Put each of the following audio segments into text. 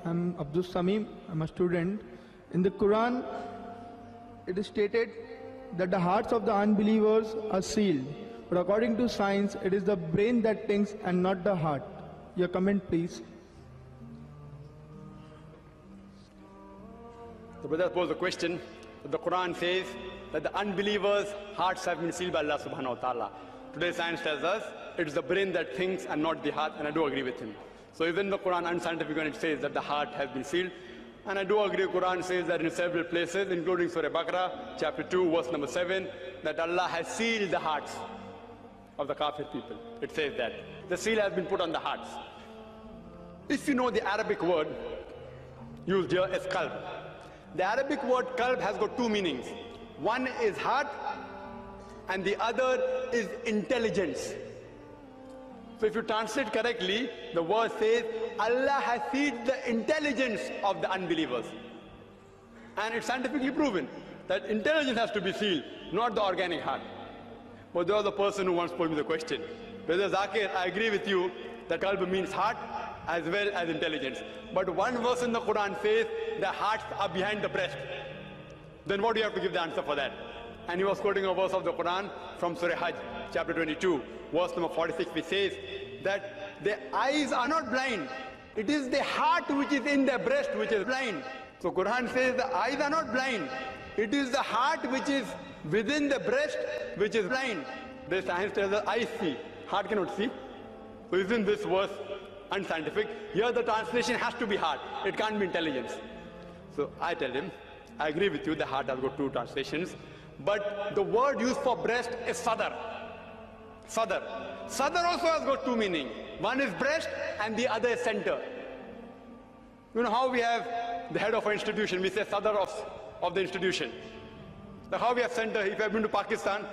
I'm Abdul Samim. I'm a student. In the Quran, it is stated that the hearts of the unbelievers are sealed. But according to science, it is the brain that thinks and not the heart. Your comment, please. The brother posed a question that the Quran says that the unbelievers' hearts have been sealed by Allah subhanahu wa ta'ala. Today science tells us it's the brain that thinks and not the heart, and I do agree with him. So even the Quran unscientific when it says that the heart has been sealed, and I do agree the Quran says that in several places, including Surah Baqarah, chapter 2, verse number 7, that Allah has sealed the hearts of the kafir people. It says that. The seal has been put on the hearts. If you know the Arabic word used here is qalb. The Arabic word qalb has got two meanings. One is heart and the other is intelligence. So if you translate correctly, the word says Allah has sealed the intelligence of the unbelievers. And it's scientifically proven that intelligence has to be sealed, not the organic heart. But there was a person who once posed me the question, Brother Zakir, I agree with you that qalb means heart as well as intelligence. But one verse in the Quran says the hearts are behind the breast. Then what do you have to give the answer for that? And he was quoting a verse of the Quran from Surah Hajj, chapter 22, verse number 46, which says that the eyes are not blind. It is the heart which is in the breast which is blind. So Quran says the eyes are not blind. It is the heart which is within the breast which is blind. The science tells us eyes see, heart cannot see. So isn't this verse unscientific? Here the translation has to be heart. It can't be intelligence. So I tell him, I agree with you, the heart has got two translations. But the word used for breast is sadar. Sadar. Sadar also has got two meanings. One is breast and the other is center. You know how we have the head of an institution, we say sadar of the institution. Like how we have center, if you have been to Pakistan,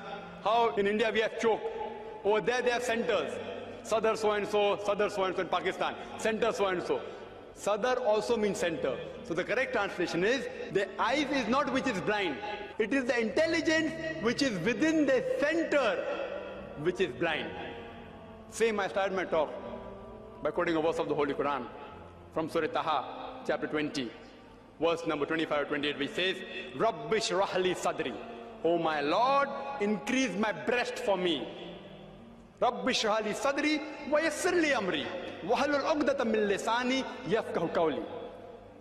how in India we have choke. Over there they have centers. Sadar so and so in Pakistan. Center so and so. Sadar also means center. So the correct translation is, the eyes is not which is blind. It is the intelligence which is within the center which is blind. Same, I started my talk by quoting a verse of the Holy Quran from Surah Taha, chapter 20, verse number 25 or 28, which says, Rabbi shrah li sadri. Oh my Lord, increase my breast for me. Rabbi shrah li sadri wa yassir li amri wahlul 'uqdatam min lisani yafqahu qawli.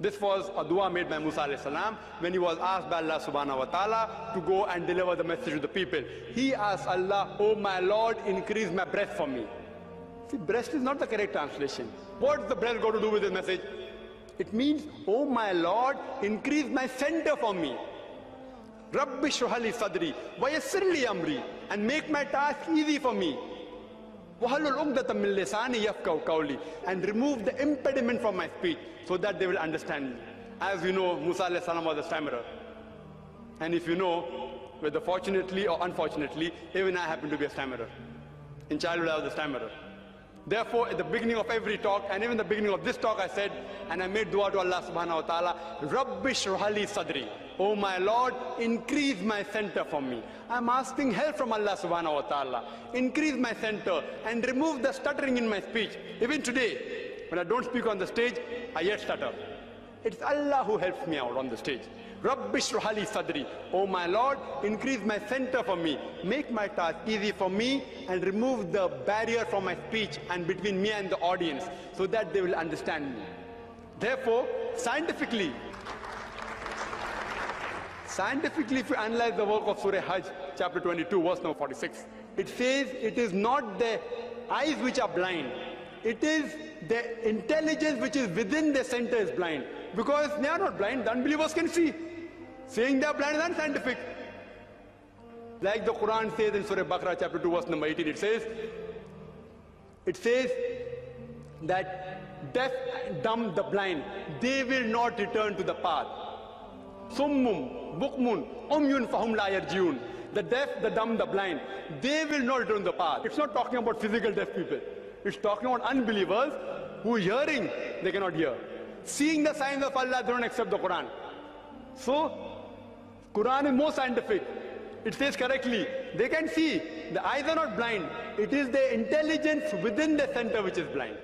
This was a dua made by Musa alayhi salam when he was asked by Allah subhanahu wa ta'ala to go and deliver the message to the people. He asked Allah, oh my Lord, increase my breast for me. See, breast is not the correct translation. What does the breast got to do with this message? It means, oh my Lord, increase my center for me. Rabbi shrah li sadri wa yassir li amri, and make my task easy for me. وَحَلُّ الْعُقْدَةَ مِنْ لِسَانِي يَفْقَهُ قَوْلِي, and remove the impediment from my speech so that they will understand me. As you know, Musa alayhi salam was a stammerer. And if you know, whether fortunately or unfortunately, even I happen to be a stammerer. In childhood I was a stammerer. Therefore, at the beginning of every talk, and even the beginning of this talk, I said, and I made dua to Allah subhanahu wa ta'ala, Rabbi shrah li sadri. Oh my Lord, increase my center for me. I'm asking help from Allah subhanahu wa ta'ala. Increase my center and remove the stuttering in my speech. Even today, when I don't speak on the stage, I yet stutter. It's Allah who helps me out on the stage. Rabbi shrah li sadri. Oh my Lord, increase my center for me. Make my task easy for me and remove the barrier from my speech and between me and the audience so that they will understand me. Therefore, scientifically, if you analyze the work of Surah Hajj, chapter 22, verse number 46, it says it is not the eyes which are blind. It is the intelligence which is within the center is blind. Because they are not blind, the unbelievers can see. Saying they are blind is unscientific. Like the Quran says in Surah Baqarah, chapter 2, verse number 18, it says that deaf, dumb, the blind, they will not return to the path. Summum, bukmun, umyun fahum la yarjiun. The deaf, the dumb, the blind, they will not return to the path. It's not talking about physical deaf people. It's talking about unbelievers who hearing, they cannot hear. Seeing the signs of Allah, they don't accept the Quran. So, Quran is more scientific. It says correctly, they can see. The eyes are not blind. It is the intelligence within the center which is blind.